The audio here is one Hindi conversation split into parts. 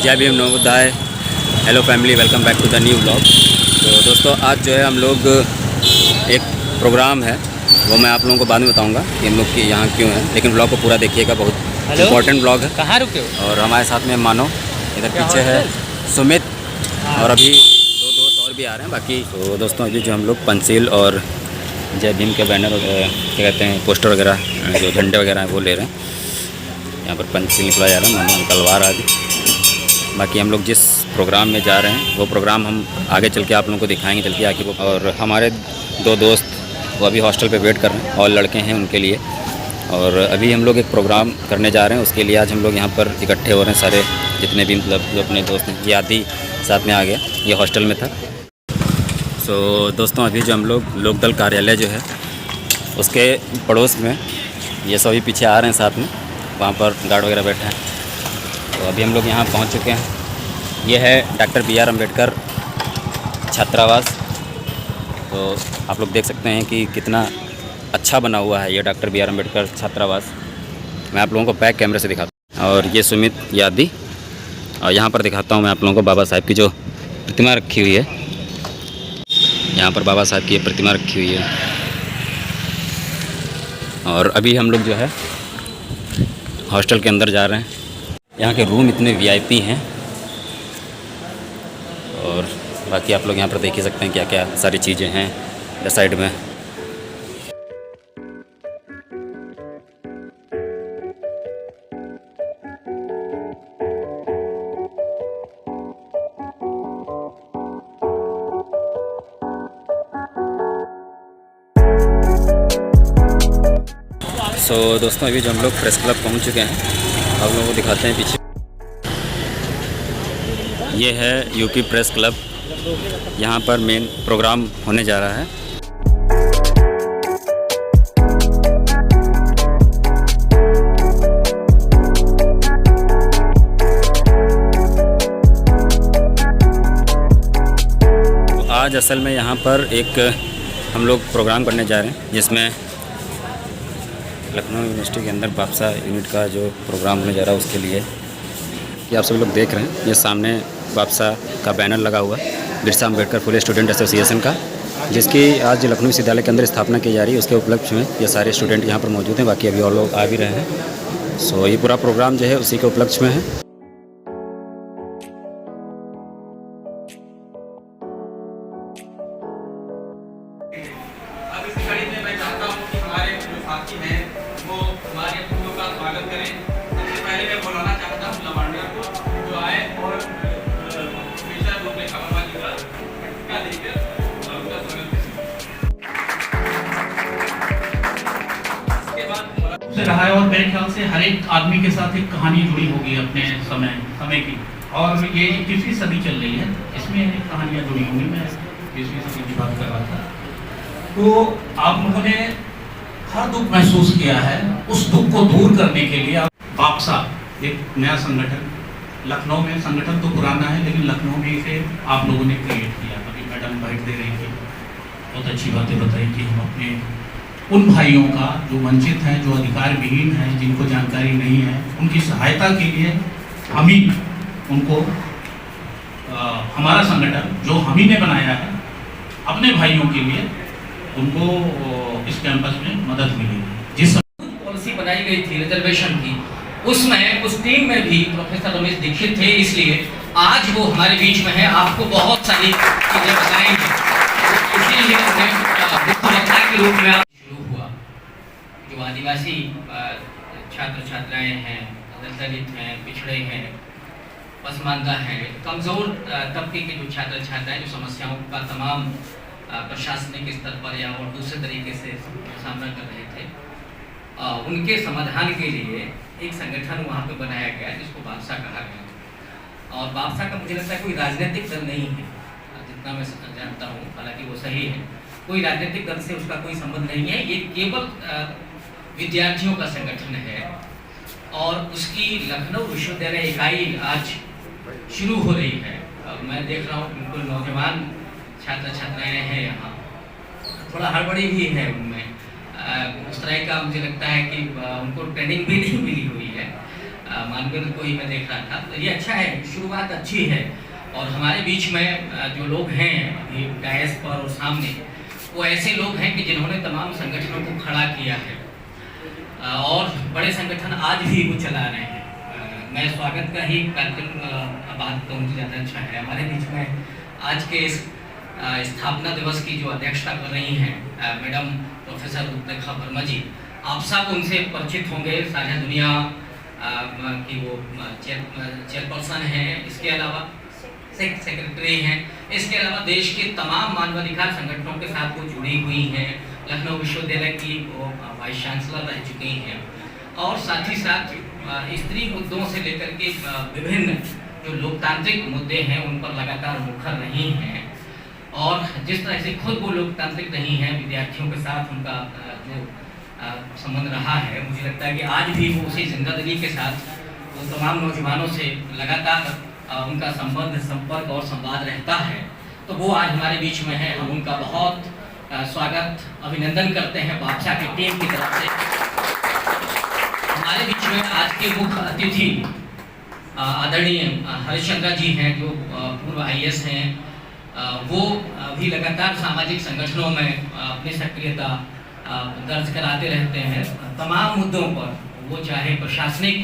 जय Bhim Navodaya. Hello family, welcome back to the new blog. तो दोस्तों आज जो है हम लोग एक प्रोग्राम है वो मैं आप लोगों को बाद में बताऊंगा कि हम लोग की यहाँ क्यों है, लेकिन ब्लॉग को पूरा देखिएगा, बहुत इंपॉर्टेंट ब्लॉग है। कहाँ रुके हो? और हमारे साथ में मानो इधर पीछे है सुमित और अभी दो दोस्त और भी आ रहे हैं बाकी। तो दोस्तों अभी जो हम लोग पंचशील और जय भीम के बैनर क्या कहते हैं पोस्टर वगैरह जो झंडे वगैरह हैं वो ले रहे हैं। यहाँ पर पंचशील निकला जा रहा है, मानो तलवार आदि। बाकी हम लोग जिस प्रोग्राम में जा रहे हैं वो प्रोग्राम हम आगे चल के आप लोगों को दिखाएंगे चल के आके वो। और हमारे दो दोस्त वो अभी हॉस्टल पे वेट कर रहे हैं और लड़के हैं उनके लिए। और अभी हम लोग एक प्रोग्राम करने जा रहे हैं, उसके लिए आज हम लोग यहाँ पर इकट्ठे हो रहे हैं सारे जितने भी मतलब जो अपने दोस्त हैं। ये आदि साथ में आ गया, ये हॉस्टल में था। सो दोस्तों अभी जो हम लोग लोकदल कार्यालय जो है उसके पड़ोस में ये सभी पीछे आ रहे हैं साथ में, वहाँ पर गार्ड वगैरह बैठे हैं। तो अभी हम लोग यहाँ पहुँच चुके हैं। ये है डॉक्टर BR अम्बेडकर छात्रावास। तो आप लोग देख सकते हैं कि कितना अच्छा बना हुआ है ये डॉक्टर BR अम्बेडकर छात्रावास। मैं आप लोगों को बैक कैमरे से दिखाता हूँ। और ये सुमित यादी, और यहाँ पर दिखाता हूँ मैं आप लोगों को बाबा साहब की जो प्रतिमा रखी हुई है। यहाँ पर बाबा साहब की ये प्रतिमा रखी हुई है। और अभी हम लोग जो है हॉस्टल के अंदर जा रहे हैं। यहाँ के रूम इतने VIP हैं। और बाकी आप लोग यहाँ पर देख ही सकते हैं क्या क्या सारी चीज़ें हैं इस साइड में। सो दोस्तों अभी जो हम लोग प्रेस क्लब पहुँच चुके हैं, आप लोगों को दिखाते हैं पीछे। ये है UP प्रेस क्लब, यहाँ पर मेन प्रोग्राम होने जा रहा है। तो आज असल में यहाँ पर एक हम लोग प्रोग्राम करने जा रहे हैं जिसमें लखनऊ यूनिवर्सिटी के अंदर बापसा यूनिट का जो प्रोग्राम होने जा रहा है उसके लिए कि आप सभी लोग देख रहे हैं। ये सामने बापसा का बैनर लगा हुआ है बिरसा अम्बेडकर फुले स्टूडेंट एसोसिएशन का, जिसकी आज लखनऊ विश्वविद्यालय के अंदर स्थापना की जा रही है। उसके उपलक्ष्य में ये सारे स्टूडेंट यहाँ पर मौजूद हैं, बाकी अभी और लोग आ भी रहे हैं। सो ये पूरा प्रोग्राम जो है उसी के उपलक्ष्य में है। रहा है और मेरे ख्याल से हर एक आदमी के साथ एक कहानी जुड़ी होगी अपने समय की। और ये 21वीं सदी चल रही है, इसमें कहानियाँ जुड़ी होंगी। मैं 20वीं सदी की बात कर रहा था। तो आप लोगों ने हर दुख महसूस किया है, उस दुख को दूर करने के लिए बापसा एक नया संगठन, लखनऊ में संगठन तो पुराना है लेकिन लखनऊ में इसे आप लोगों ने क्रिएट किया। अभी मैडम बाइट दे रही थी, बहुत अच्छी बातें बताई कि हम अपने उन भाइयों का जो वंचित हैं, जो अधिकार विहीन हैं, जिनको जानकारी नहीं है, उनकी सहायता के लिए हम ही उनको हमारा संगठन जो हम ही ने बनाया है अपने भाइयों के लिए, उनको इस कैंपस में मदद मिलेगी। जिस पॉलिसी बनाई गई थी रिजर्वेशन की, उसमें उस टीम में भी प्रोफेसर रमेश दीक्षित थे, इसलिए आज वो हमारे बीच में है। आपको बहुत सारी चीज़ें बताएंगे, इसीलिए वक्ता के रूप में शुरू हुआ। जो आदिवासी छात्र छात्राएं हैं, दलित हैं, पिछड़े हैं, पसमानदा हैं, कमज़ोर तबके के जो छात्र छात्राएं जो समस्याओं का तमाम प्रशासनिक स्तर पर या और दूसरे तरीके से सामना कर रहे थे, उनके समाधान के लिए एक संगठन वहाँ पे बनाया गया जिसको बापसा कहा गया। और बापसा का मुझे लगता है कोई राजनीतिक दल नहीं है, जितना मैं जानता हूँ, हालांकि वो सही है, कोई राजनीतिक दल से उसका कोई संबंध नहीं है। ये केवल विद्यार्थियों का संगठन है और उसकी लखनऊ विश्वविद्यालय इकाई आज शुरू हो रही है। मैं देख रहा हूँ बिल्कुल नौजवान छात्र छात्राएँ हैं यहाँ, थोड़ा हड़बड़ी भी है उनमें। उस तरह का मुझे लगता है कि उनको ट्रेनिंग भी नहीं मिली हुई है। मानगढ़ को ही मैं देख रहा था। तो ये अच्छा है, शुरुआत अच्छी है। और हमारे बीच में जो लोग हैं अभी डायस पर और सामने, वो ऐसे लोग हैं कि जिन्होंने तमाम संगठनों को खड़ा किया है और बड़े संगठन आज भी वो चला रहे हैं। मैं स्वागत का ही कार्यक्रम बात कहूँ तो ज़्यादा अच्छा है। हमारे बीच में आज के इस स्थापना दिवस की जो अध्यक्षता कर रही हैं मैडम प्रोफेसर उत्तरेखा वर्मा जी, आप सब उनसे परिचित होंगे। साझा दुनिया की वो चेयरपर्सन हैं, इसके अलावा सेक्रेटरी हैं, इसके अलावा देश के तमाम मानवाधिकार संगठनों के साथ वो जुड़ी हुई हैं। लखनऊ विश्वविद्यालय की वो वाइस चांसलर रह चुकी हैं और साथ ही साथ स्त्री मुद्दों से लेकर के विभिन्न जो लोकतांत्रिक मुद्दे हैं उन पर लगातार मुखर रही हैं। और जिस तरह से खुद वो लोकतांत्रिक रही हैं, विद्यार्थियों के साथ उनका जो संबंध रहा है, मुझे लगता है कि आज भी वो उसी जिंदादिली के साथ वो तमाम नौजवानों से लगातार उनका संबंध, संपर्क और संवाद रहता है। तो वो आज हमारे बीच में है। हम उनका बहुत स्वागत, अभिनंदन करते हैं बादशाह की टीम की तरफ से। हमारे बीच में आज के मुख्य अतिथि आदरणीय हरिश्चंद्र जी हैं, जो पूर्व IAS हैं। वो भी लगातार सामाजिक संगठनों में अपनी सक्रियता दर्ज कराते रहते हैं तमाम मुद्दों पर। वो चाहे प्रशासनिक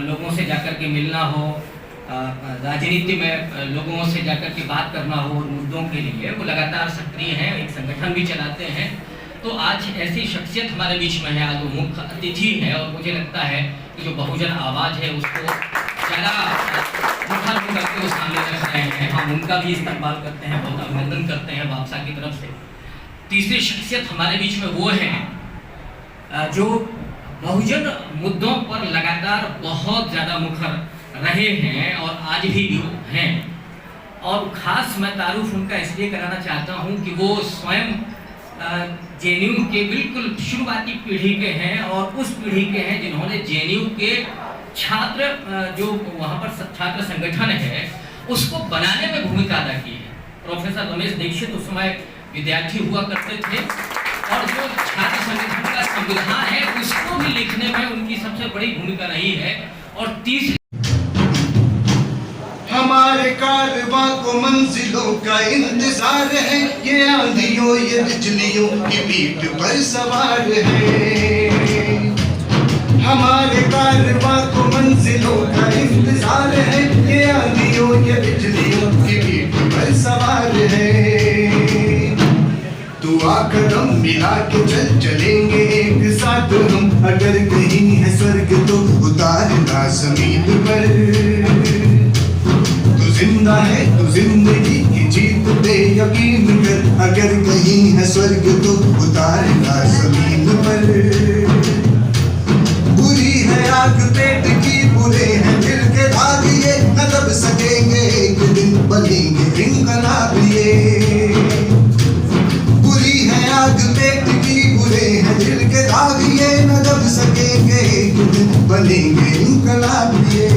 लोगों से जाकर के मिलना हो, राजनीति में लोगों से जाकर के बात करना हो, मुद्दों के लिए वो लगातार सक्रिय हैं, एक संगठन भी चलाते हैं। तो आज ऐसी शख्सियत हमारे बीच में है, आज वो मुख्य अतिथि है और मुझे लगता है कि जो बहुजन आवाज़ है उसको ज़्यादा मुखर करके वो सामने रख रहे हैं। हम उनका भी इस्तेमाल करते हैं, बहुत अभिनंदन करते हैं बादशाह की तरफ से। तीसरी शख्सियत हमारे बीच में वो हैं जो बहुजन मुद्दों पर लगातार बहुत ज़्यादा मुखर रहे हैं और आज भी हैं। और ख़ास मैं तारुफ उनका इसलिए कराना चाहता हूं कि वो स्वयं JNU के बिल्कुल शुरुआती पीढ़ी के हैं और उस पीढ़ी के हैं जिन्होंने JNU के छात्र जो वहाँ पर छात्र संगठन है उसको बनाने में भूमिका अदा की है। प्रोफेसर रमेश दीक्षित उस समय विद्यार्थी हुआ करते थे और जो छात्र संगठन का संविधान है उसको भी लिखने में उनकी सबसे बड़ी भूमिका रही है। और तीसरी, हमारे कारवां को मंजिलों का इंतजार है, ये आंधियों ये बिजलियों की बीट पर सवार है। हमारे कारवां को मंजिलों का इंतजार है, ये आंधियों ये बिजलियों की बीट पर सवार है। दुआ कदम मिला के चल चलेंगे एक साथ हम, अगर कहीं है स्वर्ग तो उतारना जमीन पर। तू जिंदा है तू जिंदगी की जीत पे यकीन कर, अगर कहीं है स्वर्ग तो उतारना जमीन पर। बुरी है आग पेट की, बुरे हैं दिल के दाग, ये न दब सकेंगे एक दिन बनेंगे इनकलाब ये। बुरी है आग पेट की, बुरे हैं दिल के दाग, ये न दब सकेंगे एक दिन बनेंगे इनकलाब ये।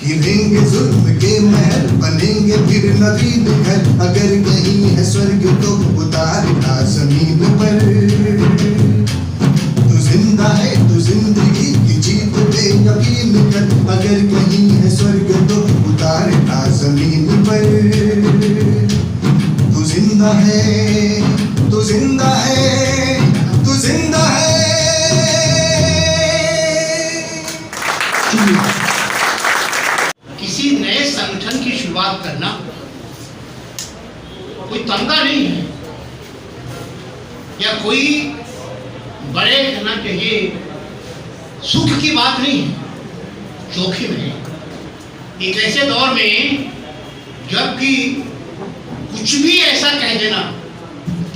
गिरेंगे जुल्म के महल, बनेंगे फिर नवीन घर, अगर कहीं है स्वर्ग तो उतारना जमीन पर। तू जिंदा है तू जिंदगी की जीत पे यकीन कर, अगर कहीं है स्वर्ग तो उतारना जमीन पर। तू जिंदा है तू जिंदा है तू जिंदा है। किसी नए संगठन की शुरुआत करना कोई तमगा नहीं है या कोई बड़े कहना चाहिए सुख की बात नहीं है, जोखिम है। एक ऐसे दौर में जबकि कुछ भी ऐसा कह देना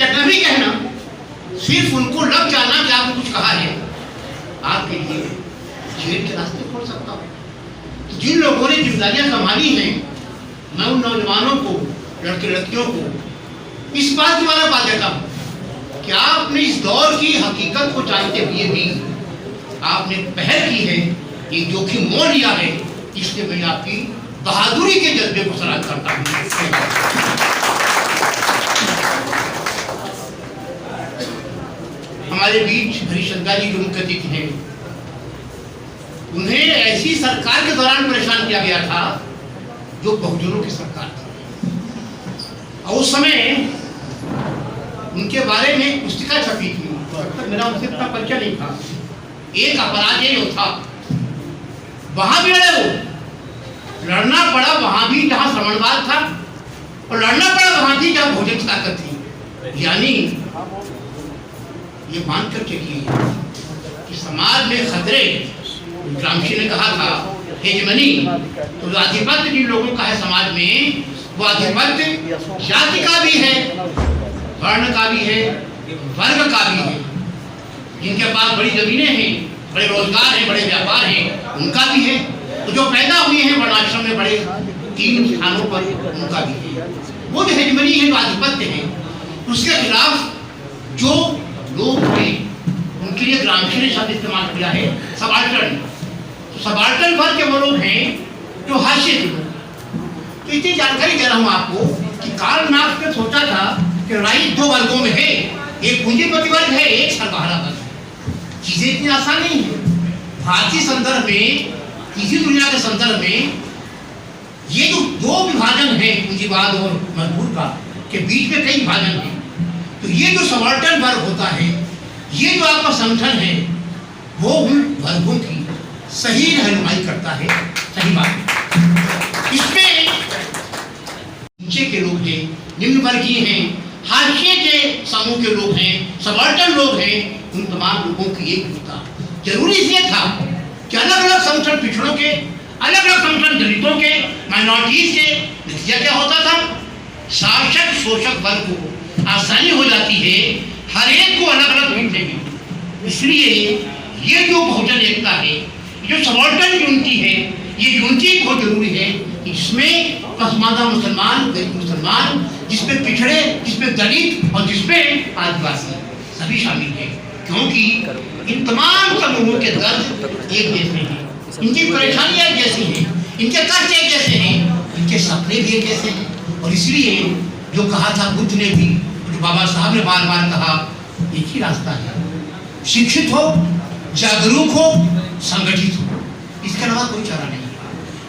या न भी कहना, सिर्फ उनको लग जाना कि आपने कुछ कहा है, आपके लिए जेल के रास्ते खोल सकता हूँ। तो जिन लोगों ने जिम्मेदारियां संभाली हैं, मैं उन नौजवानों को, लड़के लड़कियों को इस बात की वाला बात देता हूँ कि आपने इस दौर की हकीकत को जानते हुए भी आपने पहल की है, ये जोखिम मोल लिया है, इसलिए मैं आपकी बहादुरी के जज्बे को सलाम करता हूँ। हमारे बीच हरिश्चंद्र जी जो मुख्य अतिथि हैं, उन्हें ऐसी सरकार के दौरान परेशान किया गया था जो बहुजनों की सरकार थी। और उस समय उनके बारे में पुस्तिका छपी थी, तब तक मेरा उनसे इतना परिचय नहीं था। एक अपराधी जो था वहां भी लड़े, वो लड़ना पड़ा वहां भी जहां श्रवणवाद था, और लड़ना पड़ा वहां भी जहां भोजन की ताकत थी। यानी ये मान कर चलिए कि समाज में खतरे, ग्रामशी ने कहा था हेजमनी, तो जो आधिपत्य जिन लोगों का है समाज में, वो आधिपत्य जाति का भी है, वर्ण का भी है, वर्ग का भी है। जिनके पास बड़ी जमीनें हैं, बड़े रोजगार हैं, बड़े व्यापार हैं, उनका भी है। तो जो पैदा हुए हैं वर्णाश्रम में बड़े 3 स्थानों पर, उनका भी है। वो जो हेजमनी है, जो आधिपत्य है, उसके खिलाफ जो लोग हैं, उनके लिए ग्रामशी ने शब्द इस्तेमाल किया है सबाल्टर्न। सबाल्टर्न वर्ग के वो लोग हैं जो हाशिए के लोग। तो इतनी जानकारी दे रहा हूं आपको कि कार्ल मार्क्स ने सोचा था कि लड़ाई 2 वर्गों में है, एक पूंजीपति वर्ग है, एक सरबराह वर्ग। चीजें इतनी आसान नहीं है। भारतीय संदर्भ में, तीसरी दुनिया के संदर्भ में ये जो 2 विभाजन है पूंजीवाद और मजदूर का, के बीच में कई विभाजन है। तो ये जो सबाल्टर्न वर्ग होता है, ये जो आपका संगठन है, वो उन वर्गों की सही रहनुमाई करता है। सही बात। इसमें नीचे के लोग हैं, निम्न वर्गीय हैं, हाशिए के समूह के लोग हैं, सबाल्टर्न लोग हैं, उन तमाम लोगों की एकजुटता जरूरी इसलिए था कि अलग अलग संगठन पिछड़ों के, अलग अलग संगठन दलितों के, माइनॉरिटीज के, नतीजा क्या होता था? शासक शोषक वर्ग को आसानी हो जाती है हर एक को अलग अलग ढूंढने में। इसलिए ये जो बहुजन एकता है, जो सबाल्टर्न यूनिटी है, ये यूनिटी बहुत जरूरी है। इसमें पसमानदा मुसलमान, गरीब मुसलमान, जिसमें पिछड़े, जिसमें दलित और जिसमें आदिवासी सभी शामिल हैं, क्योंकि इन तमाम समूहों के दर्द एक जैसे हैं, इनकी परेशानियां एक जैसी हैं, इनके कष्ट एक जैसे हैं, इनके सपने भी एक जैसे हैं। और इसलिए जो कहा था बुद्ध ने भी, जो बाबा साहब ने बार बार कहा, एक ही रास्ता है, शिक्षित हो, जागरूक हो, संगठित हो, इसके अलावा कोई चारा नहीं।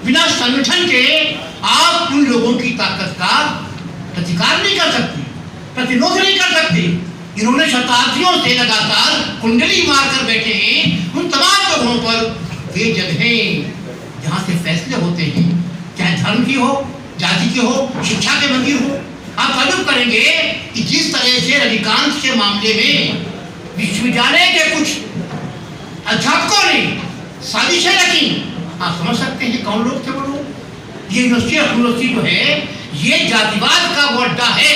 बिना संगठन के आप उन लोगों की ताकत का प्रतिकार नहीं कर सकते, प्रतिरोध नहीं कर सकते। इन्होंने शताब्दियों से लगातार कुंडली मारकर बैठे हैं उन तमाम लोगों पर। वे जगहें जहाँ से फैसले होते हैं, चाहे धर्म की हो, जाति की हो, शिक्षा के मंदिर हो, आप ताज्जुब करेंगे कि जिस तरह से रजनीकांत के मामले में विश्वविद्यालय के कुछ अध्यापकों ने साजिशें रखी, आप समझ सकते हैं कौन लोग थे वो लोग। ये यूनिवर्सिटी जो है, ये जातिवाद का वो अड्डा है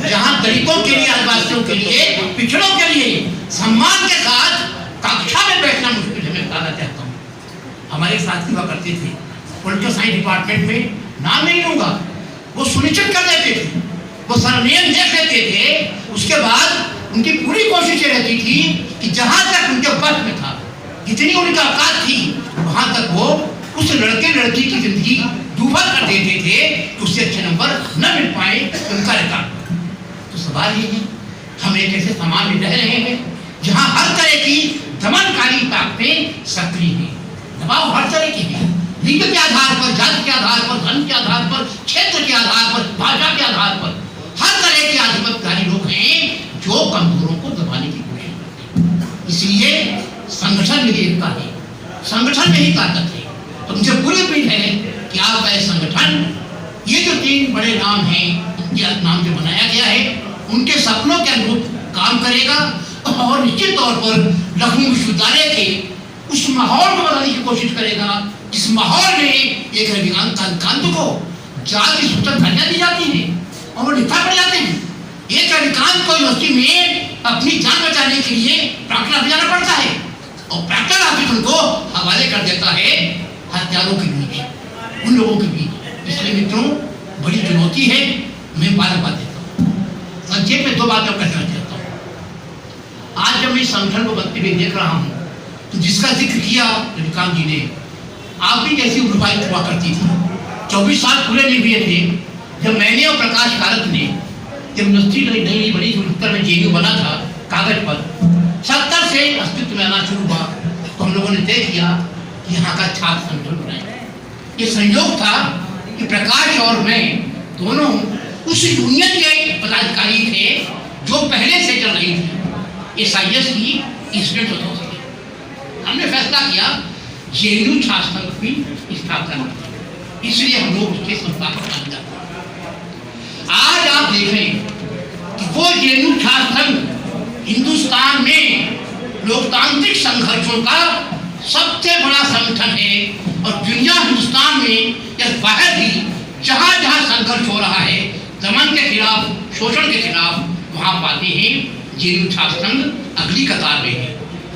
जहां दलितों के लिए, आदिवासियों के लिए, पिछड़ों के लिए सम्मान के साथ कक्षा में बैठना मुश्किल है। मैं बताना चाहता हूँ, हमारे साथी हुआ करते थे पॉलिटिकल साइंस डिपार्टमेंट में, नाम नहीं लूंगा, वो सुनिश्चित कर लेते थे, वो सरनेम देख लेते थे। उसके बाद उनकी पूरी कोशिश ये रहती थी कि जहां तक उनके बस में था, जितनी उनकी औकात थी, वहां तक वो उस लड़के लड़की की जिंदगी दुभर कर देते थे कि उससे अच्छे नंबर न मिल पाए उनका रिकॉर्ड। तो सवाल ये है, हम एक ऐसे समाज में रह रहे हैं जहां हर तरह की दमनकारी ताकतें सक्रिय हैं, दबाव हर तरह के हैं, लिंग के आधार पर, जाति के आधार पर, धर्म के आधार पर, क्षेत्र के आधार पर, भाषा के आधार पर, हर तरह के आधिपत्यकारी लोग हैं जो कमजोरों को दबाने की कोशिश करते हैं। इसलिए संगठन में एकता है, संगठन में ही ताकत है। तो मुझे पूरी उम्मीद है कि आपका यह संगठन, ये जो 3 बड़े नाम हैं, इनके नाम जो बनाया गया है, उनके सपनों के अनुरूप काम करेगा और निश्चित तौर पर लखनऊ विश्वविद्यालय के उस माहौल को बनाने की कोशिश करेगा जिस माहौल में एक रजनीकांत को जाति सूचक धनिया दी जाती है और वो लिखा पड़ जाते हैं। एक रजनीकांत को यूनिवर्सिटी में अपनी जान बचाने के लिए प्रैक्टिकल ऑफिस जाना पड़ता है और प्रैक्टिकल ऑफिस उनको हवाले कर देता है हत्यारों के बीच, उन लोगों के बीच। इसलिए मित्रों, बड़ी चुनौती है। मैं बार बार देता हूँ, संक्षेप में 2 बातें कहना चाहता हूँ। आज जब मैं संगठन को बनते हुए देख रहा हूँ, तो जिसका जिक्र किया रजनीकांत जी ने, आप भी जैसी उम्र हुआ करती थी, 24 साल पूरे नहीं हुए थे जब मैंने और प्रकाश कारक ने, जब यूनिवर्सिटी नई बनी थी, उत्तर में JU बना था कागज पर, 70 से अस्तित्व में आना शुरू हुआ, तो हम लोगों ने तय किया यहाँ का छात्र संगठन बनाया। ये संयोग था कि प्रकाश और मैं दोनों उस यूनियन के पदाधिकारी थे जो पहले से चल रही थी SIS की स्टूडेंट एसोसिएशन। हमने फैसला किया JNU छात्र संघ की स्थापना करना, इसलिए हम लोग उसके संस्थापक बन जाते। आज आप देखें कि वो JNU छात्र संघ हिंदुस्तान में लोकतांत्रिक संघर्षों का सबसे बड़ा संगठन है और दुनिया हिंदुस्तान में यह बाहर भी जहाँ जहाँ संघर्ष हो रहा है दमन के खिलाफ, शोषण के खिलाफ, वहाँ पाते हैं JNU छात्र संघ अगली कतार में है।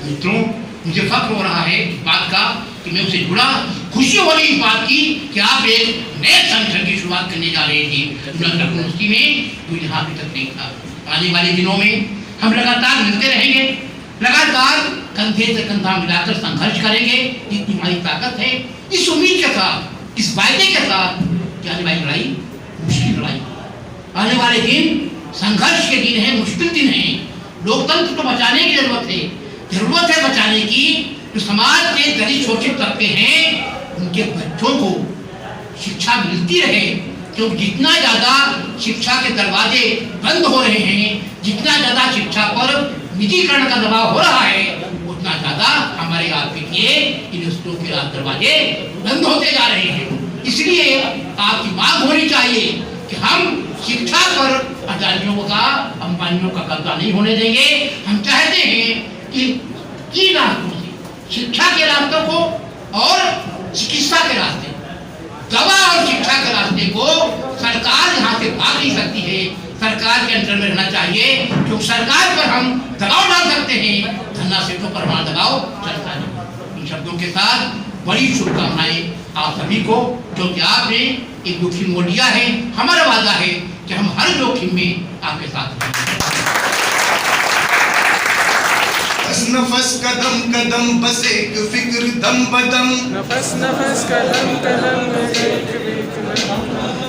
मित्रों, मुझे फख्र हो रहा है इस बात का कि मैं उससे जुड़ा, खुशी हो रही इस बात की कि आप एक नए संगठन की शुरुआत करने जा रहे थे यूनिवर्सिटी में, जो यहाँ अभी तक नहीं था। आने वाले दिनों में हम लगातार मिलते रहेंगे, लगातार कंधे से कंधा मिलाकर संघर्ष करेंगे, जितनी हमारी ताकत है। इस उम्मीद के साथ, इस वायदे के साथ कि आने वाली लड़ाई मुश्किल लड़ाई, आने वाले दिन संघर्ष के दिन है, मुश्किल दिन है। लोकतंत्र को बचाने की जरूरत है बचाने की। जो समाज के दलित शोषित तबके हैं उनके बच्चों को शिक्षा मिलती रहे, क्योंकि जितना ज़्यादा शिक्षा के दरवाजे बंद हो रहे हैं, जितना ज़्यादा शिक्षा पर निजीकरण का दबाव हो रहा है, उतना ज़्यादा हमारे आपके यूनिवर्सिटियों के दरवाजे बंद होते जा रहे हैं। इसलिए आपकी मांग होनी चाहिए कि हम शिक्षा पर अदानियों का, अंबानियों का कब्जा नहीं होने देंगे। हम चाहते हैं कि रास्तों से, शिक्षा के रास्तों को और चिकित्सा के रास्ते, दवा और शिक्षा के रास्ते को सरकार यहाँ से भाग नहीं सकती है। सरकार के अंडर में रहना चाहिए, क्योंकि सरकार पर हम दबाव डाल सकते हैं, धन्ना सेठों पर हमारा दबाव चलता है। इन शब्दों के साथ बड़ी शुभकामनाएं आप सभी को, क्योंकि आपने एक जोखिम मोल लिया है। हमारा वादा है कि हम हर जोखिम में आपके साथ हैं। नफस कदम कदम बस एक फिक्र दम बदम, नफस नफस कदम कदम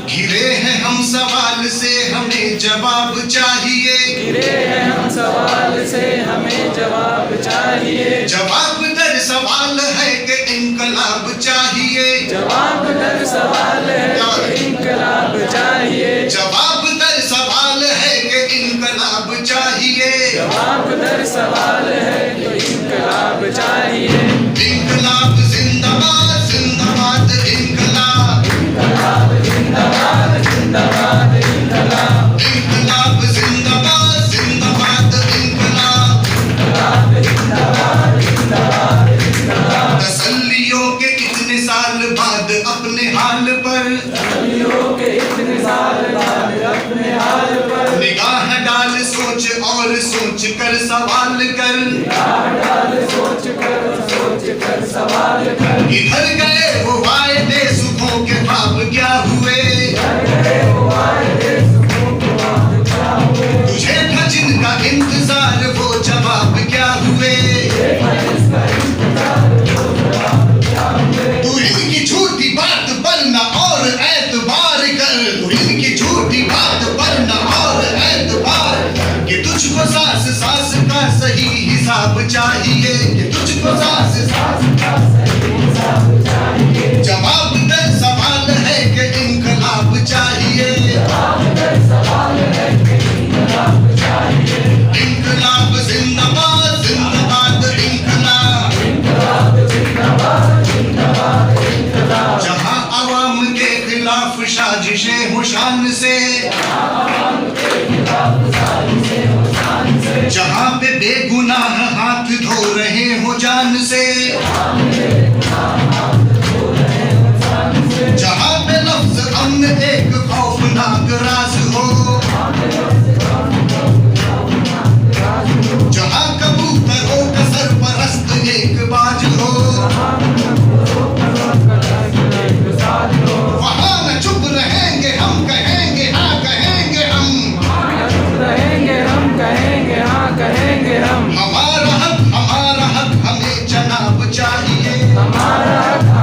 घिरे हैं हम सवाल से हमें जवाब चाहिए, घिरे हैं हम सवाल से हमें जवाब चाहिए। जवाब दर सवाल है कि इनकलाब चाहिए, जवाब दर सवाल है कि इनकलाब चाहिए। जवाब दर सवाल है कि इनकलाब चाहिए, जवाब दर सवाल है तो इनकलाब चाहिए। इनकलाब जिंदाबाद जिंदाबाद इनकलाब, इनकलाब जिंदाबाद जिंदाबाद इनकलाब, इनकलाब जिंदाबाद जिंदाबाद इनकलाब, इनकलाब जिंदाबाद जिंदाबाद इनकलाब। तसल्लियों के इतने साल बाद अपने हाल पर, तसल्लियों के इतने साल बाद अपने हाल पर, निगाह डाल सोच और सोच कर सवाल कर, निगाह डाल सोच कर सवाल कर। इधर गए वो वायदे सुखों के ख्वाब क्या हुए, तुझे था जिनका इंतजार वो जवाब क्या हुए, तू इनकी झूठी बात पर न और एतबार कर, तू इनकी झूठी बात पर न और एतबार, कि तुझको सांस सांस का सही हिसाब चाहिए, कि तुझको सांस सांस का सही हिसाब चाहिए। जवाब दर सवाल है कि इनकलाब चाहिए, जवाब दर सवाल है कि इनकलाब चाहिए। इनकलाब जिंदाबाद जिंदाबाद इनकलाब, इनकलाब जिंदाबाद जिंदाबाद इनकलाब। जहाँ अवाम के खिलाफ साजिशें हो शान से, जहाँ पे बेगुनाह हाथ धो रहे हो जान से, जहाँ पे लफ्ज अमन एक खौफनाक राज हो, जहाँ कबूतरों का सरपरस्त एक बाज हो, वहाँ न चुप रहेंगे हम, कहेंगे हाँ कहेंगे हम, रहेंगे हम, कहेंगे हाँ कहेंगे हम। हमारा हक हमें जनाब चाहिए, हमारा हक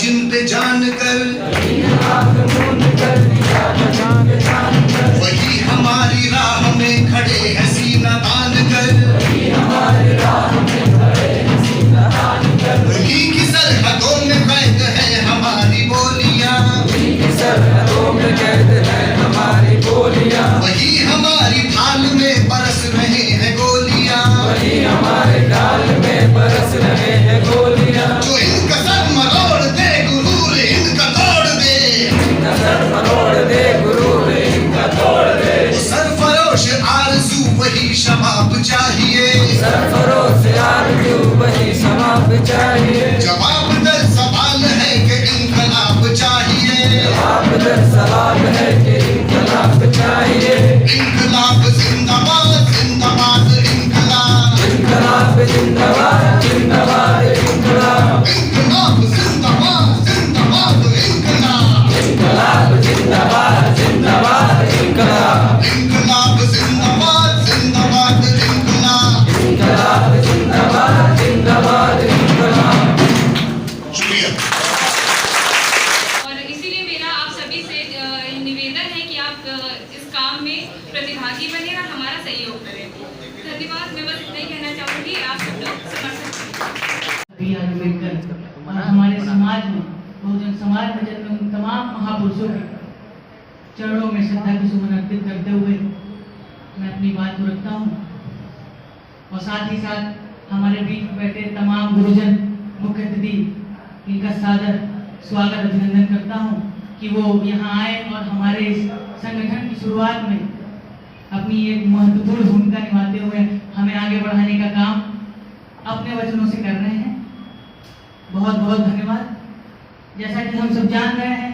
जिन पे जान कर, वही हमारी राह में खड़े हैं सीना तान कर, उन्हीं की सरहदों में कैद है हमारी बोलियां, वही हमारी ढाल में बरस रहे हैं गोलियां, जो इनका सर मरोड़ दे गुरूर इनका तोड़ दे, वो सरफरोश आरज़ू वही शबाब चाहिए, जवाब दर सवाल है कि इनकलाब चाहिए, इनकलाब जिंदाबाद जिंदाबाद इनकलाब, इनकलाब जिंदाबाद जिंदाबाद इनकलाब, इनकलाब जिंदाबाद जिंदाबाद इनकलाब, इनकलाब जिंदाबाद जिंदाबाद इनकलाब, इनकलाब जिंदाबाद जिंदाबाद इनकलाब, इनकलाब जिंदाबाद जिंदाबाद इनकलाब। शुक्रिया। और इसीलिए मेरा आप सभी से निवेदन है कि आप इस काम में प्रतिभागी बने और हमारा सहयोग करें। धन्यवाद। मैं बस इतना ही कहना चाहूँगी, आप सब लोग समर्थन बी आर अम्बेडकर और हमारे समाज में बहुजन समाज में जन्मे उन तमाम महापुरुषों के चरणों में श्रद्धा की सुमन अर्पित करते हुए मैं अपनी बात को रखता हूँ। और साथ ही साथ हमारे बीच बैठे तमाम गुरुजन मुख्य अतिथि इनका सादर स्वागत अभिनंदन करता हूँ कि वो यहाँ आए और हमारे इस संगठन की शुरुआत में अपनी एक महत्वपूर्ण भूमिका निभाते हुए हमें आगे बढ़ाने का काम अपने वचनों से कर रहे हैं। बहुत बहुत धन्यवाद। जैसा कि हम सब जान रहे हैं,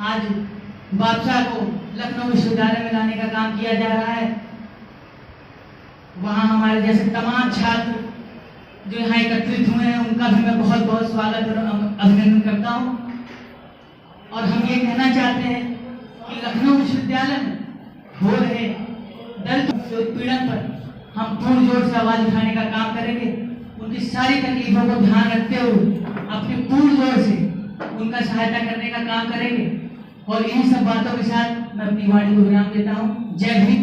आज बादशाह को लखनऊ विश्वविद्यालय में लाने का काम किया जा रहा है। वहाँ हमारे जैसे तमाम छात्र जो यहाँ एकत्रित हुए हैं उनका भी मैं बहुत बहुत स्वागत और अभिनंदन करता हूँ। और हम ये कहना चाहते हैं कि लखनऊ विश्वविद्यालय में हो रहे दलित उत्पीड़न पर हम पूर्ण जोर से आवाज उठाने का काम करेंगे। उनकी सारी तकलीफों को ध्यान रखते हुए अपने पूर्ण जोर से उनका सहायता करने का काम करेंगे। और इन सब बातों के साथ मैं अपनी वाणी को विराम देता हूँ। जय भीम।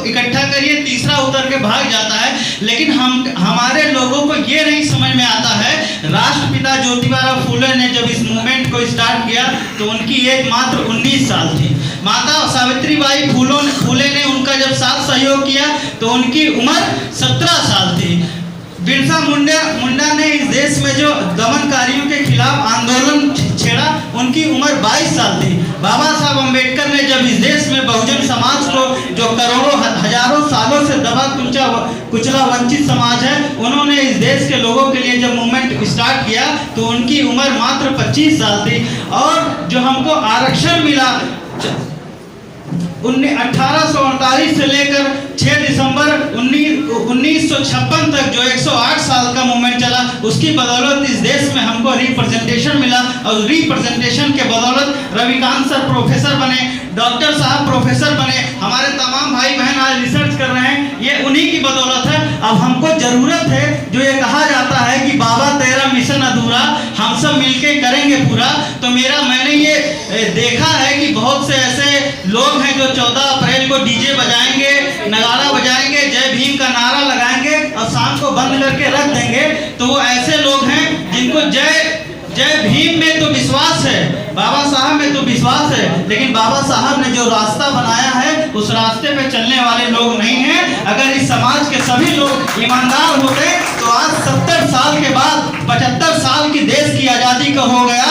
इकट्ठा करिए, तीसरा उतर के भाग जाता है। लेकिन हमारे लोगों को ये नहीं समझ में आता है, राष्ट्रपिता ज्योतिबाराव फूले ने जब इस मूवमेंट को स्टार्ट किया तो उनकी एज मात्र 19 साल थी। माता सावित्रीबाई फूले ने उनका जब साथ सहयोग किया तो उनकी उम्र 17 साल थी। बिरसा मुंडा ने इस देश में जो दमनकारियों के खिलाफ आंदोलन छेड़ा उनकी उम्र 22 साल थी। बाबा साहब अम्बेडकर ने जब इस देश में बहुजन समाज को, जो करोड़ों हजारों सालों से दबा कुचला वंचित समाज है, उन्होंने इस देश के लोगों के लिए जब मूवमेंट स्टार्ट किया तो उनकी उम्र मात्र 25 साल थी। और जो हमको आरक्षण मिला 1848 से लेकर 6 दिसंबर 1956 तक जो 108 साल का मूवमेंट चला, उसकी बदौलत इस देश में हमको रिप्रेजेंटेशन मिला। और रिप्रेजेंटेशन के बदौलत रविकांत सर प्रोफेसर बने, डॉक्टर साहब प्रोफेसर बने, हमारे तमाम भाई बहन आज रिसर्च कर रहे हैं, ये उन्हीं की बदौलत है। अब हमको जरूरत है, जो ये कहा जाता है कि बाबा तेरा मिशन अधूरा, हम सब मिलके करेंगे पूरा। तो मैंने ये देखा है कि बहुत से ऐसे लोग हैं जो 14 अप्रैल को डीजे बजाएंगे, नगाड़ा बजाएंगे, जय भीम का नारा लगाएंगे और शाम को बंद करके रख देंगे। तो वो ऐसे लोग हैं जिनको जय भीम में तो विश्वास है, बाबा साहब में तो विश्वास है, लेकिन बाबा साहब ने जो रास्ता बनाया है उस रास्ते पे चलने वाले लोग नहीं हैं। अगर इस समाज के सभी लोग ईमानदार होते तो आज 70 साल के बाद 75 साल की देश की आज़ादी का हो गया।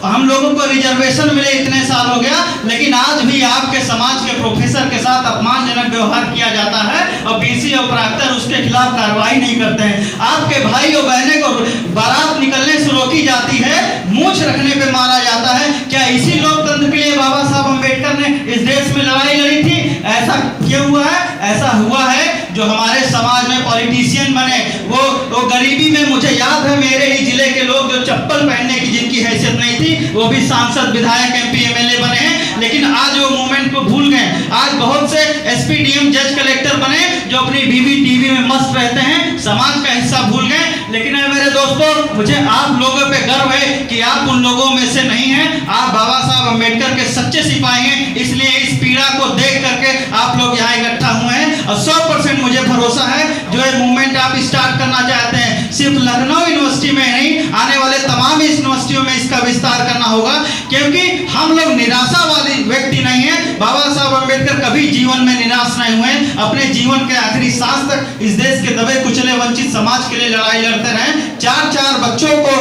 हम लोगों को रिजर्वेशन मिले इतने साल हो गया, लेकिन आज भी आपके समाज के प्रोफेसर के साथ अपमानजनक व्यवहार किया जाता है और बीसी और प्राक्तर उसके खिलाफ कार्रवाई नहीं करते हैं। आपके भाई और बहने को बारात निकलने से रोकी जाती है, मूंछ रखने पे मारा जाता है। क्या इसी लोकतंत्र के लिए बाबा साहब अम्बेडकर ने इस देश में लड़ाई लड़ी थी? ऐसा क्यों हुआ है? ऐसा हुआ है जो हमारे समाज में पॉलिटिशियन बने, वो गरीबी में, मुझे याद है मेरे ही जिले के लोग जो चप्पल पहनने की जिनकी हैसियत नहीं थी वो भी सांसद, विधायक, एमपी, एमएलए बने हैं। लेकिन आज वो मूवमेंट को भूल गए। आज बहुत से एसपी, डीएम, जज, कलेक्टर बने जो अपनी बीवी टीवी में मस्त रहते हैं, समाज का हिस्सा भूल गए। लेकिन मेरे प्यारे दोस्तों, मुझे आप लोगों पे गर्व है कि आप उन लोगों में से नहीं हैं। आप बाबा साहब अम्बेडकर के सच्चे सिपाही हैं, इसलिए इस पीड़ा को देख करके आप लोग यहाँ इकट्ठा हुए हैं। और 100% मुझे भरोसा है जो ये मूवमेंट आप स्टार्ट करना चाहते हैं, सिर्फ लखनऊ यूनिवर्सिटी में नहीं, आने वाले तमाम यूनिवर्सिटियों में इसका विस्तार करना होगा, क्योंकि हम लोग निराशावादी व्यक्ति नहीं है। बाबा साहब अम्बेडकर कभी जीवन में निराश नहीं हुए, अपने जीवन के आखिरी सांस तक इस देश के दबे कुचले वंचित समाज के लिए लड़ाई लड़ते रहे। 4 बच्चों को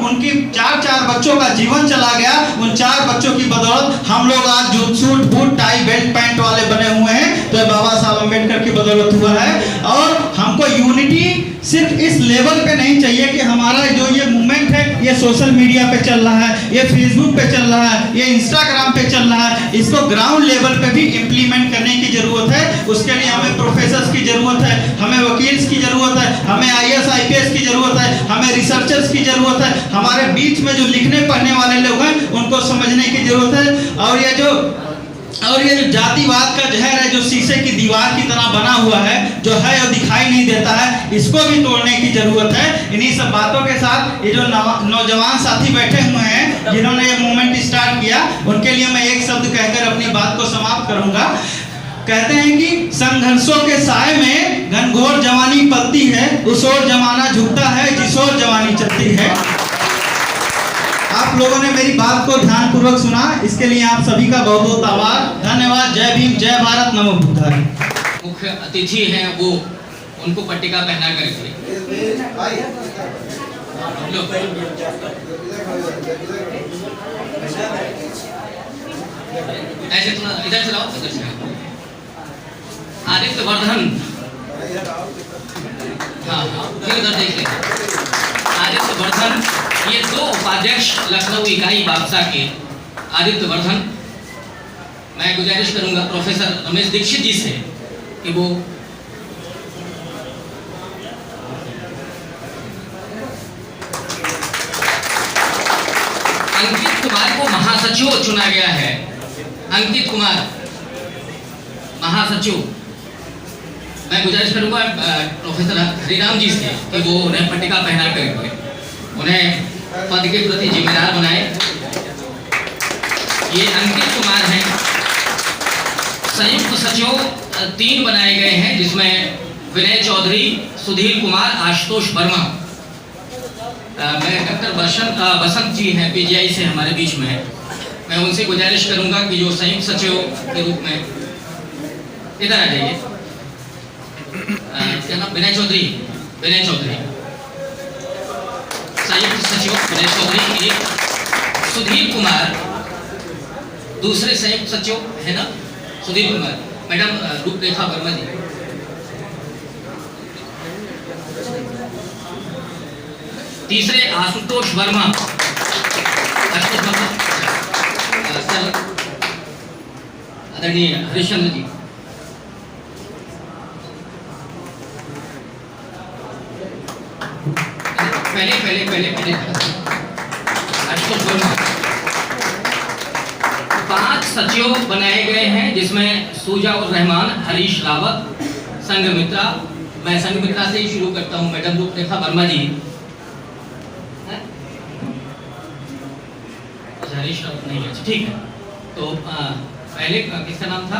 उनकी 4 बच्चों का जीवन चला गया। उन 4 बच्चों की बदौलत हम लोग आज जो suit boot tie belt pant वाले बने हुए हैं, तो बाबा साहब अम्बेडकर की बदौलत हुआ है। और हमको यूनिटी सिर्फ इस लेवल पे नहीं चाहिए कि हमारा जो ये मूवमेंट है ये सोशल मीडिया पे चल रहा है, ये फेसबुक पे चल रहा है, ये इंस्टाग्राम पे चल रहा है। इसको ग्राउंड लेवल पे भी इम्प्लीमेंट करने की जरूरत है। उसके लिए हमें प्रोफेसर्स की जरूरत है, हमें वकील्स की जरूरत है, हमें IAS IPS की जरूरत है, हमें रिसर्चर्स की जरूरत है, हमारे बीच में जो लिखने पढ़ने वाले लोग हैं उनको समझने की जरूरत है। और ये जो जातिवाद का जहर है, जो शीशे की दीवार की तरह बना हुआ है, जो है वो दिखाई नहीं देता है, इसको भी तोड़ने की जरूरत है। इन्हीं सब बातों के साथ ये जो नौजवान साथी बैठे हुए हैं जिन्होंने ये मूवमेंट स्टार्ट किया, उनके लिए मैं एक शब्द कहकर अपनी बात को समाप्त करूंगा। कहते हैं कि संघर्षों के साए में घनघोर जवानी पलती है, उस ओर जमाना झुकता है जिस ओर जवानी चलती है। आप लोगों ने मेरी बात को ध्यानपूर्वक सुना, इसके लिए आप सभी का बहुत बहुत आभार, धन्यवाद। जय भीम, जय भारत, नमो बुद्धाय। मुख्य अतिथि हैं वो, उनको पट्टिका पहना करके ऐसे थोड़ा इधर से लाओ, इधर से आदित्य वर्धन, हाँ फिर इधर देख लें। आदित्य वर्धन, ये 2 उपाध्यक्ष लखनऊ इकाई बादशाह के आदित्य वर्धन। मैं गुजारिश करूंगा प्रोफेसर रमेश दीक्षित जी से कि वो अंकित कुमार को महासचिव चुना गया है। अंकित कुमार महासचिव, मैं गुजारिश करूंगा प्रोफेसर हरिराम जी से कि वो उन्हें पट्टिका पहना करके उन्हें पद के प्रति जिम्मेदार बनाए। ये अंकित कुमार हैं। संयुक्त सचिव 3 बनाए गए हैं, जिसमें विनय चौधरी, सुधीर कुमार, आशुतोष वर्मा। मैं डॉक्टर बसंत जी हैं PGI से हमारे बीच में है, मैं उनसे गुजारिश करूंगा कि जो संयुक्त सचिव के रूप में इधर आ जाइए। क्या नाम? विनय चौधरी संयुक्त सचिव विनय चौधरी, एक सुधीर कुमार दूसरे संयुक्त सचिव है ना, सुधीर कुमार। मैडम रूपरेखा वर्मा जी, तीसरे आशुतोष वर्मा। सर आदरणीय हरिश्चंद्र जी, पहले आशुतोष वर्मा। 5 सचिव बनाए गए हैं, जिसमें सूजा उर रहमान, हरीश रावत, संघमित्रा। मैं संघमित्रा से ही शुरू करता हूँ। मैडम रूपरेखा वर्मा जी, हरीश रावत नहीं है, ठीक है। तो पहले किसका नाम था?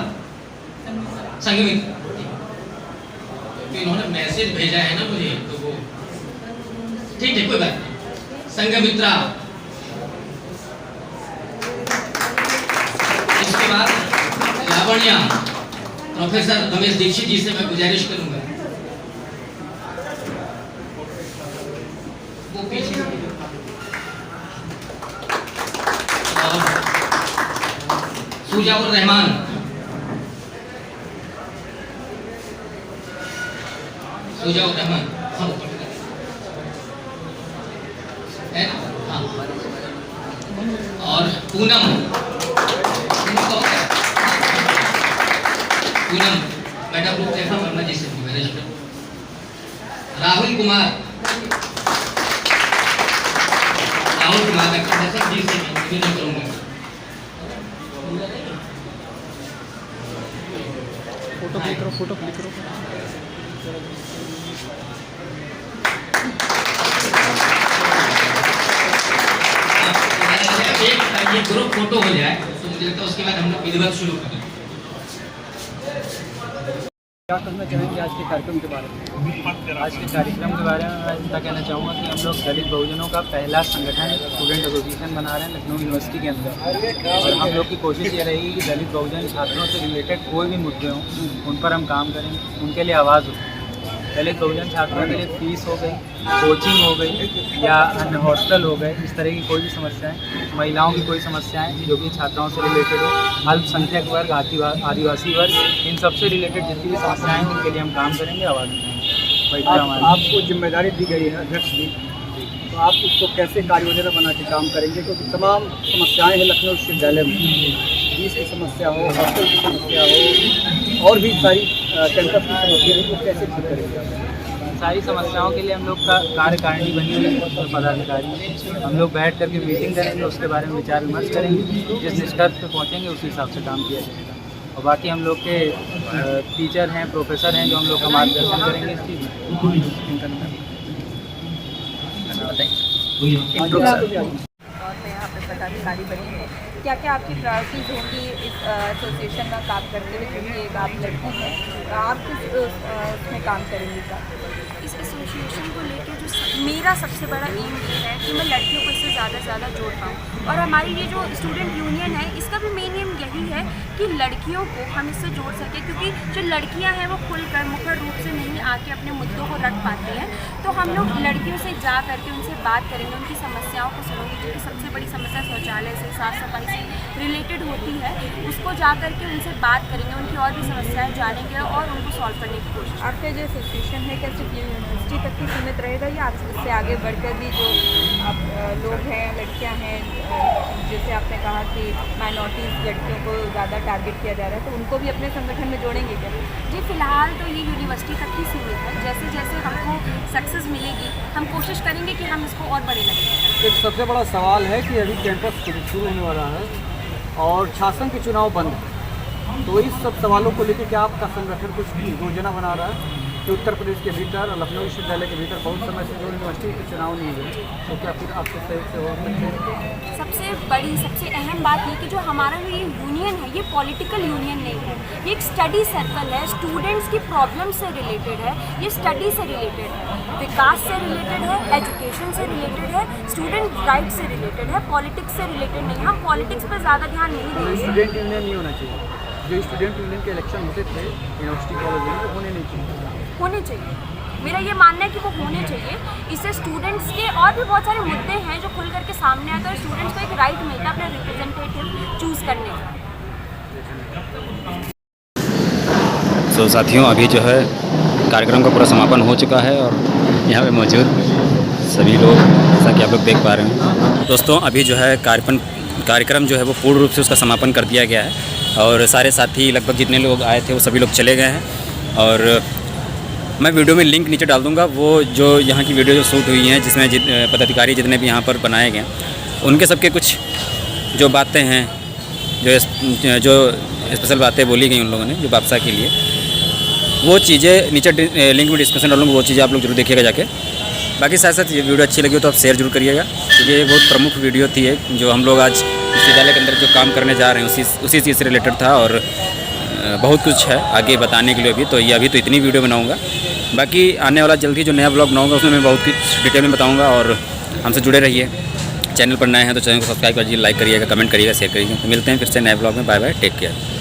संघमित्रा। इन्होंने मैसेज भेजा है ना मुझे, तो वो ठीक है, कोई बात नहीं। संघमित्रा। इसके बाद लावण्या। प्रोफेसर रमेश दीक्षित जी से मैं गुजारिश करूंगा वो पीछे। और सूजा उर रहमान, हाँ है ना, हाँ। और पूनम, मैडम रूपरेखा वर्मा जी से गुजारिश करूं। राहुल कुमार डॉक्टर बसंत जी से निवेदन करूंगा। फोटो क्लिक करो। ये ग्रुप फोटो हो जाए तो मुझे लगता है उसके बाद हम लोग विधिवत शुरू करें। क्या कहना चाहेंगे आज के कार्यक्रम के बारे में? आज के कार्यक्रम के बारे में मैं इतना कहना चाहूँगा कि हम लोग दलित बहुजनों का पहला संगठन स्टूडेंट एसोसिएशन बना रहे हैं लखनऊ यूनिवर्सिटी के अंदर, और हम लोग की कोशिश ये रहेगी कि दलित बहुजन छात्रों से रिलेटेड कोई भी मुद्दे हों उन पर हम काम करेंगे, उनके लिए आवाज़ हो। दलित बहुजन छात्रों के लिए फीस हो गई, कोचिंग हो गई या अन्य हॉस्टल हो गए, इस तरह की कोई भी समस्याएं, महिलाओं की कोई समस्याएं जो कि छात्राओं से रिलेटेड हो, अल्पसंख्यक वर्ग, आदिवासी वर्ग, इन सबसे रिलेटेड जितनी भी समस्याएं हैं उनके लिए हम काम करेंगे, आवाज़ उठाएंगे। आपको जिम्मेदारी दी गई है अध्यक्ष जी, तो आप इसको कैसे कार्य योजना बना के काम करेंगे? क्योंकि तमाम समस्याएं हैं लखनऊ विश्वविद्यालय में, फीस की समस्या हो, हॉस्टल की समस्या हो, और भी सारी कैंपस की समस्या है, तो कैसे ठीक करेंगे? सारी समस्याओं के लिए हम लोग का कार्यकारिणी बनी हुई है, पदाधिकारी हम लोग बैठ करके मीटिंग करेंगे, उसके बारे में विचार विमर्श करेंगे, जिस निष्कर्ष पर पहुँचेंगे उसी हिसाब से काम किया जाएगा। और बाकी हम लोग के टीचर हैं, प्रोफेसर हैं जो हम लोग का मार्गदर्शन करेंगे इस चीज़ में। और मैं यहाँ पर पदाधिकारी बनी हूँ। क्या क्या आपकी प्रायोरिटीज़ होंगी इस एसोसिएशन में काम करते हुए, क्योंकि एक आप लड़की हैं, आप किस उसमें काम करेंगी? क्या इस एसोसिएशन को लेकर जो मेरा सबसे बड़ा एम ये है कि मैं लड़कियों को इससे ज़्यादा से ज़्यादा जोड़ पाऊँ, और हमारी ये जो स्टूडेंट यूनियन है इसका भी मेन एम यही है कि लड़कियों को हम इससे जोड़ सकें, क्योंकि जो लड़कियां हैं वो खुलकर मुखर रूप से नहीं आके अपने मुद्दों को रख पाती हैं। तो हम लोग लड़कियों से जा करके उनसे बात करेंगे, उनकी समस्याओं को सुनेंगे, क्योंकि सबसे बड़ी समस्या शौचालय से, साफ़ सफाई से रिलेटेड होती है, उसको जा करके उनसे बात करेंगे, उनकी और भी समस्याएँ जानेंगे और उनको सॉल्व करने की कोशिश। आपका जो एसोसिएशन है क्या सिर्फ यूनिवर्सिटी तक ही सीमित रहेगा, या आप इससे आगे बढ़कर भी जो आप लोग हैं, लड़कियां हैं, जैसे आपने कहा कि माइनॉरिटीज़ लड़कियों को ज़्यादा टारगेट किया जा रहा है, तो उनको भी अपने संगठन में जोड़ेंगे क्या? जी फिलहाल तो ये यूनिवर्सिटी तक ही सीमित है, जैसे जैसे हमको सक्सेस मिलेगी हम कोशिश करेंगे कि हम इसको और बड़े लगें। एक सबसे बड़ा सवाल है कि अभी कैंपस शुरू होने वाला है और शासन के चुनाव बंद है, तो इस सब सवालों को लेकर क्या आपका संगठन कुछ योजना बना रहा है कि उत्तर प्रदेश के भीतर और लखनऊ विश्वविद्यालय के भीतर बहुत समय से जो यूनिवर्सिटी के चुनाव नहीं हुए, तो क्या फिर आपके सहयोग से हो सकते हैं? सबसे बड़ी सबसे अहम बात ये कि जो हमारा जो ये यूनियन है ये पॉलिटिकल यूनियन नहीं है, ये एक स्टडी सर्कल है, स्टूडेंट्स की प्रॉब्लम से रिलेटेड है, ये स्टडी से रिलेटेड है, विकास से रिलेटेड है, एजुकेशन से रिलेटेड है, स्टूडेंट राइट से रिलेटेड है, पॉलिटिक्स से रिलेटेड नहीं। हम पॉलिटिक्स पर ज़्यादा ध्यान नहीं देंगे। स्टूडेंट यूनियन नहीं होना चाहिए, जो स्टूडेंट यूनियन के इलेक्शन होते थे यूनिवर्सिटी कॉलेज में, वो होने नहीं चाहिए। होने चाहिए, मेरा ये मानना है कि वो होने चाहिए। इससे स्टूडेंट्स के और भी बहुत सारे मुद्दे हैं जो खुल करके सामने आते हैं, और स्टूडेंट्स को एक राइट मिलता है अपने रिप्रेजेंटेटिव चूज़ करने का। तो साथियों अभी जो है कार्यक्रम का पूरा समापन हो चुका है और यहाँ पे मौजूद सभी लोग, जैसा कि आप लोग देख पा रहे हैं दोस्तों, अभी जो है कार्यक्रम जो है वो पूर्ण रूप से उसका समापन कर दिया गया है और सारे साथी लगभग जितने लोग आए थे वो सभी लोग चले गए हैं। और मैं वीडियो में लिंक नीचे डाल दूंगा, वो जो यहाँ की वीडियो जो शूट हुई हैं जिसमें पदाधिकारी जितने भी यहाँ पर बनाए गए उनके सबके कुछ जो बातें हैं, जो स्पेशल बातें बोली गई उन लोगों ने जो बापसा के लिए, वो चीज़ें नीचे लिंक में डिस्क्रिप्शन डालूंगा, वो चीज़ें आप लोग जरूर देखिएगा जाके। बाकी साथ साथ ये वीडियो अच्छी लगी हो तो आप शेयर जरूर करिएगा, क्योंकि ये बहुत प्रमुख वीडियो थी एक, जो हम लोग आज विश्वविद्यालय के अंदर जो काम करने जा रहे हैं उसी चीज़ से रिलेटेड था और बहुत कुछ है आगे बताने के लिए। अभी तो इतनी वीडियो बनाऊंगा, बाकी आने वाला जल्दी जो नया ब्लॉग बनाऊंगा उसमें मैं बहुत कुछ डिटेल में बताऊंगा। और हमसे जुड़े रहिए, चैनल पर नए हैं तो चैनल को सब्सक्राइब करिए, लाइक करिएगा, कमेंट करिएगा, शेयर करिएगा। तो मिलते हैं फिर से नए ब्लॉग में। Bye bye, take care.